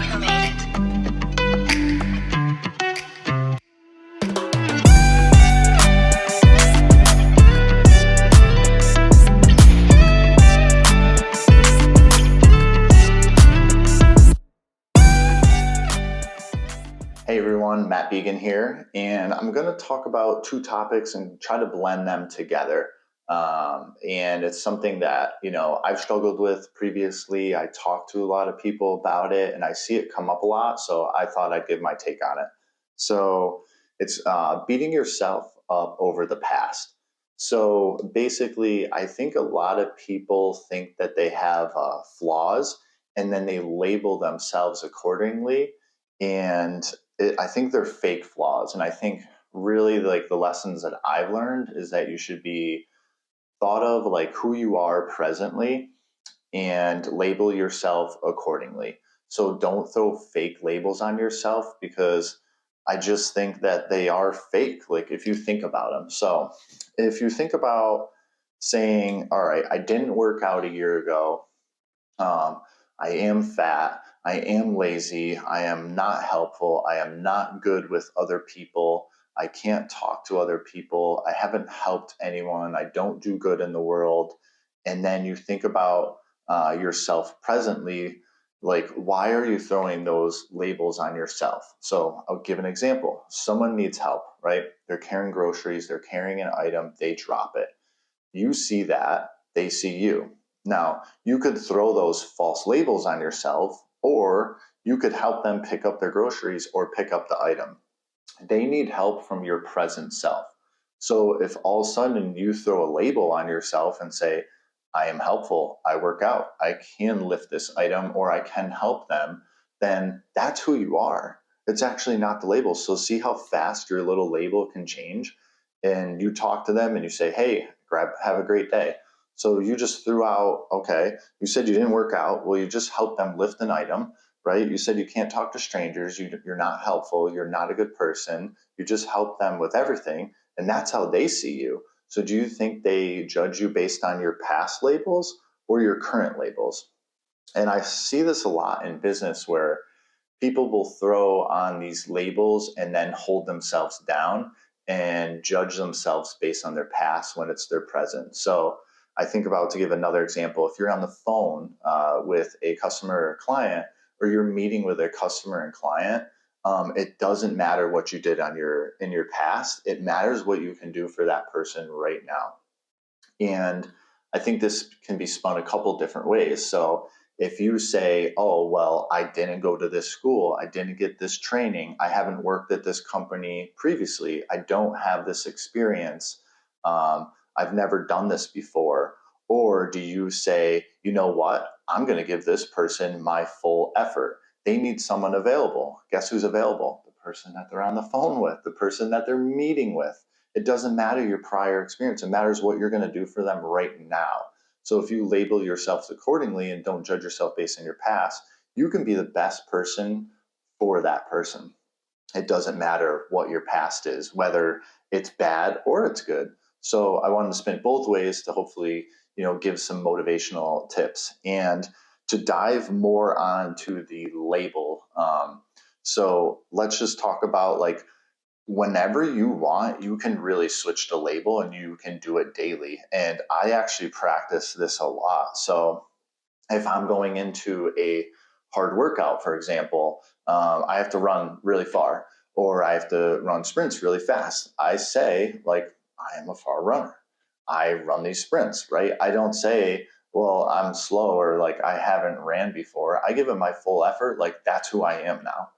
who made it. Hey everyone, Matt Began here, and I'm going to talk about two topics and try to blend them together. And it's something that, I've struggled with previously. I talked to a lot of people about it and I see it come up a lot, so I thought I'd give my take on it. So it's beating yourself up over the past. So basically, I think a lot of people think that they have flaws and then they label themselves accordingly. And I think they're fake flaws. And I think really like the lessons that I've learned is that you should be thought of like who you are presently and label yourself accordingly. So don't throw fake labels on yourself because I just think that they are fake. Like if you think about them. So if you think about saying, all right, I didn't work out a year ago. I am fat. I am lazy. I am not helpful. I am not good with other people. I can't talk to other people. I haven't helped anyone. I don't do good in the world. And then you think about yourself presently, like, why are you throwing those labels on yourself? So I'll give an example. Someone needs help, right? They're carrying groceries, they're carrying an item, they drop it. You see that, they see you. Now, you could throw those false labels on yourself, or you could help them pick up their groceries or pick up the item. They need help from your present self. So if all of a sudden you throw a label on yourself and say, I am helpful, I work out, I can lift this item, or I can help them, then that's who you are. It's actually not the label. So see how fast your little label can change. And you talk to them and you say, hey, have a great day. So you just threw out, okay, you said you didn't work out. Well, you just helped them lift an item, right? You said you can't talk to strangers. You're not helpful. You're not a good person. You just help them with everything. And that's how they see you. So do you think they judge you based on your past labels or your current labels? And I see this a lot in business where people will throw on these labels and then hold themselves down and judge themselves based on their past when it's their present. So I think about, to give another example, if you're on the phone with a customer or client, or you're meeting with a customer and client, it doesn't matter what you did in your past. It matters what you can do for that person right now. And I think this can be spun a couple different ways. So if you say, oh, well, I didn't go to this school, I didn't get this training, I haven't worked at this company previously, I don't have this experience, I've never done this before. Or do you say, you know what, I'm going to give this person my full effort. They need someone available. Guess who's available? The person that they're on the phone with, the person that they're meeting with. It doesn't matter your prior experience. It matters what you're going to do for them right now. So if you label yourself accordingly and don't judge yourself based on your past, you can be the best person for that person. It doesn't matter what your past is, whether it's bad or it's good. So I wanted to spin it both ways to hopefully, give some motivational tips and to dive more onto the label. So let's just talk about like, whenever you want, you can really switch the label and you can do it daily. And I actually practice this a lot. So if I'm going into a hard workout, for example, I have to run really far or I have to run sprints really fast. I say, like, I am a far runner. I run these sprints, right? I don't say, well, I'm slow or like I haven't ran before. I give it my full effort. Like, that's who I am now.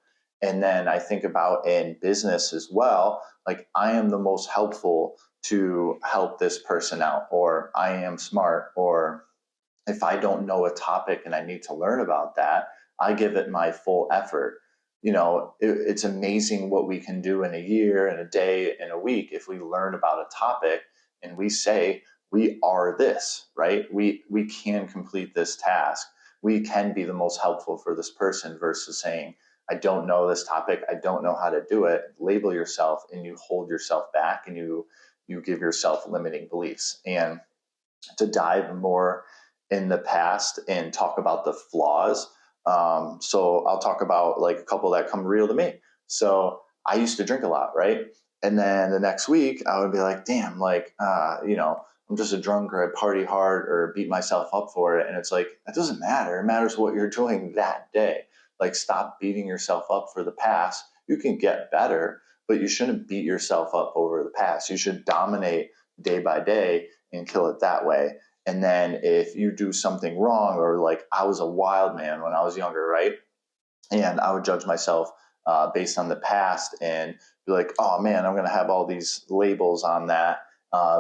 And then I think about in business as well, like I am the most helpful to help this person out, or I am smart, or if I don't know a topic and I need to learn about that, I give it my full effort. It's amazing what we can do in a year, in a day, in a week if we learn about a topic and we say, we are this, right? We can complete this task. We can be the most helpful for this person versus saying, I don't know this topic. I don't know how to do it. Label yourself and you hold yourself back and you give yourself limiting beliefs. And to dive more in the past and talk about the flaws, So I'll talk about like a couple that come real to me. So I used to drink a lot, right? And then the next week I would be like, damn, like, I'm just a drunk, or I party hard or beat myself up for it. And it's like, that doesn't matter. It matters what you're doing that day. Like, stop beating yourself up for the past. You can get better, but you shouldn't beat yourself up over the past. You should dominate day by day and kill it that way. And then if you do something wrong, or like I was a wild man when I was younger, right? And I would judge myself based on the past and be like, oh man, I'm going to have all these labels on that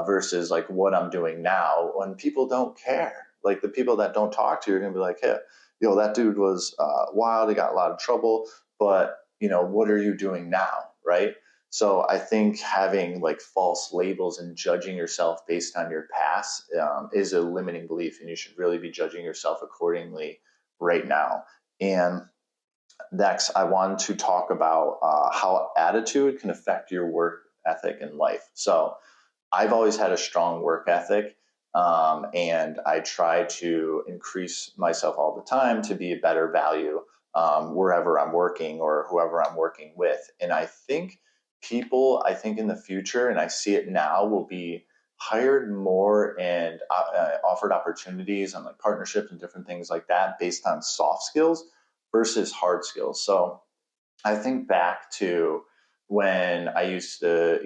versus like what I'm doing now when people don't care. Like the people that don't talk to you are going to be like, hey, that dude was wild. He got a lot of trouble, but what are you doing now? Right. So I think having like false labels and judging yourself based on your past is a limiting belief, and you should really be judging yourself accordingly right now. And next, I want to talk about how attitude can affect your work ethic in life. So, I've always had a strong work ethic, and I try to increase myself all the time to be a better value wherever I'm working or whoever I'm working with. And I think in the future, and I see it now, will be hired more and offered opportunities and like partnerships and different things like that based on soft skills versus hard skills. So I think back to when I used to,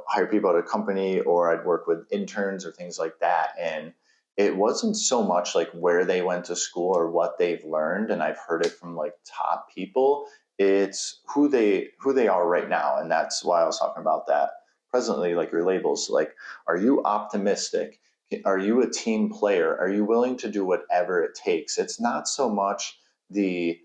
hire people at a company, or I'd work with interns or things like that. And it wasn't so much like where they went to school or what they've learned. And I've heard it from like top people. It's who they are right now. And that's why I was talking about that presently, like your labels. Like, are you optimistic? Are you a team player? Are you willing to do whatever it takes? It's not so much the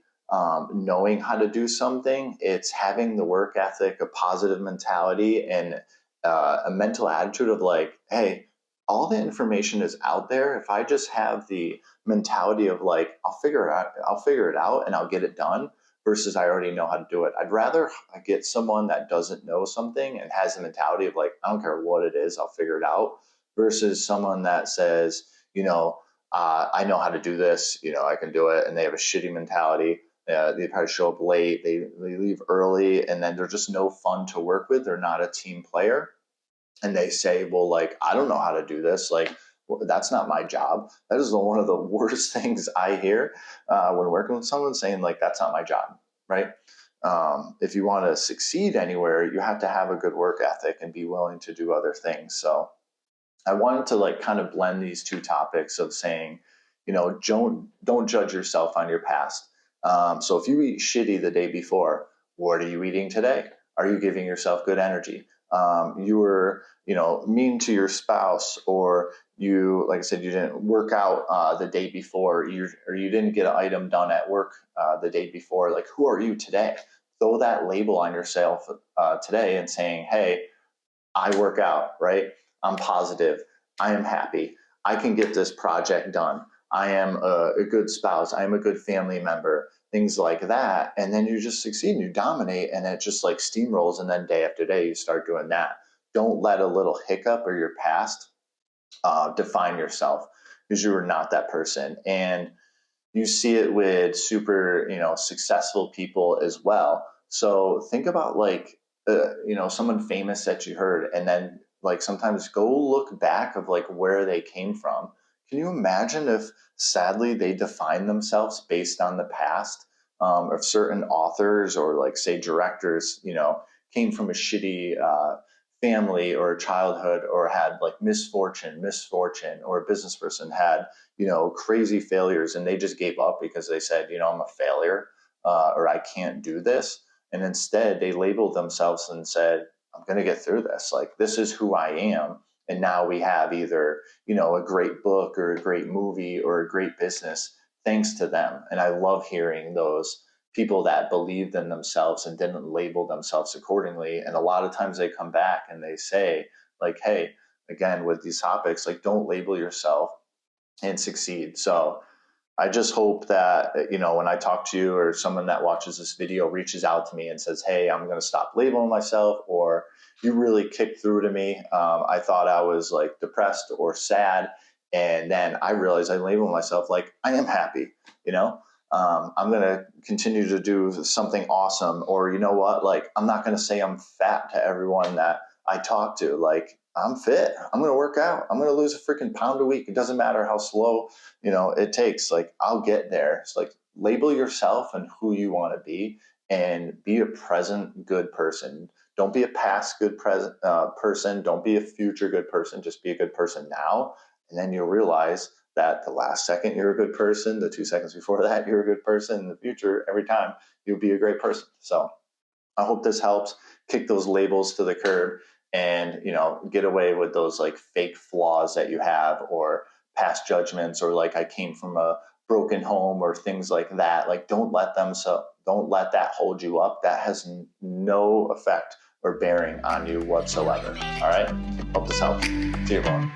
knowing how to do something. It's having the work ethic, a positive mentality, and a mental attitude of like, hey, all the information is out there. If I just have the mentality of like, I'll figure it out and I'll get it done versus I already know how to do it. I'd rather get someone that doesn't know something and has the mentality of like, I don't care what it is, I'll figure it out versus someone that says, I know how to do this, I can do it. And they have a shitty mentality. They probably show up late, they leave early, and then they're just no fun to work with. They're not a team player. And they say, well, like, I don't know how to do this. Like, that's not my job. That is one of the worst things I hear when working with someone, saying, like, that's not my job, right? If you want to succeed anywhere, you have to have a good work ethic and be willing to do other things. So I wanted to like kind of blend these two topics of saying, don't judge yourself on your past. So if you eat shitty the day before, what are you eating today? Are you giving yourself good energy? You were, mean to your spouse, or you, like I said, you didn't work out the day before, or you didn't get an item done at work the day before. Like, who are you today? Throw that label on yourself today and saying, hey, I work out, right? I'm positive. I am happy. I can get this project done. I am a good spouse. I am a good family member, things like that. And then you just succeed and you dominate, and it just like steamrolls. And then day after day, you start doing that. Don't let a little hiccup or your past define yourself, because you are not that person. And you see it with super, successful people as well. So think about like, someone famous that you heard, and then like sometimes go look back of like where they came from. Can you imagine if sadly they define themselves based on the past? If certain authors or like say directors, came from a shitty family or childhood, or had like misfortune, or a business person had crazy failures, and they just gave up because they said, I'm a failure, or I can't do this. And instead they labeled themselves and said, I'm going to get through this. Like, this is who I am. And now we have either, a great book or a great movie or a great business thanks to them. And I love hearing those people that believed in themselves and didn't label themselves accordingly. And a lot of times they come back and they say, like, hey, again, with these topics, like, don't label yourself and succeed. So I just hope that, when I talk to you, or someone that watches this video reaches out to me and says, hey, I'm going to stop labeling myself, or you really kicked through to me. I thought I was like depressed or sad. And then I realized I labeled myself like I am happy, you know? I'm going to continue to do something awesome. Or, you know what, like, I'm not going to say I'm fat to everyone that I talk to. Like, I'm fit. I'm going to work out. I'm going to lose a freaking pound a week. It doesn't matter how slow, it takes. Like, I'll get there. It's like, label yourself and who you want to be, and be a present good person. Don't be a past good present person. Don't be a future good person. Just be a good person now. And then you'll realize that the last second you're a good person, the 2 seconds before that you're a good person, in the future, every time you'll be a great person. So I hope this helps kick those labels to the curb, and get away with those like fake flaws that you have, or past judgments, or like, I came from a broken home, or things like that. Like, don't let that hold you up. That has no effect or bearing on you whatsoever. All right, hope this helps. See you, everyone.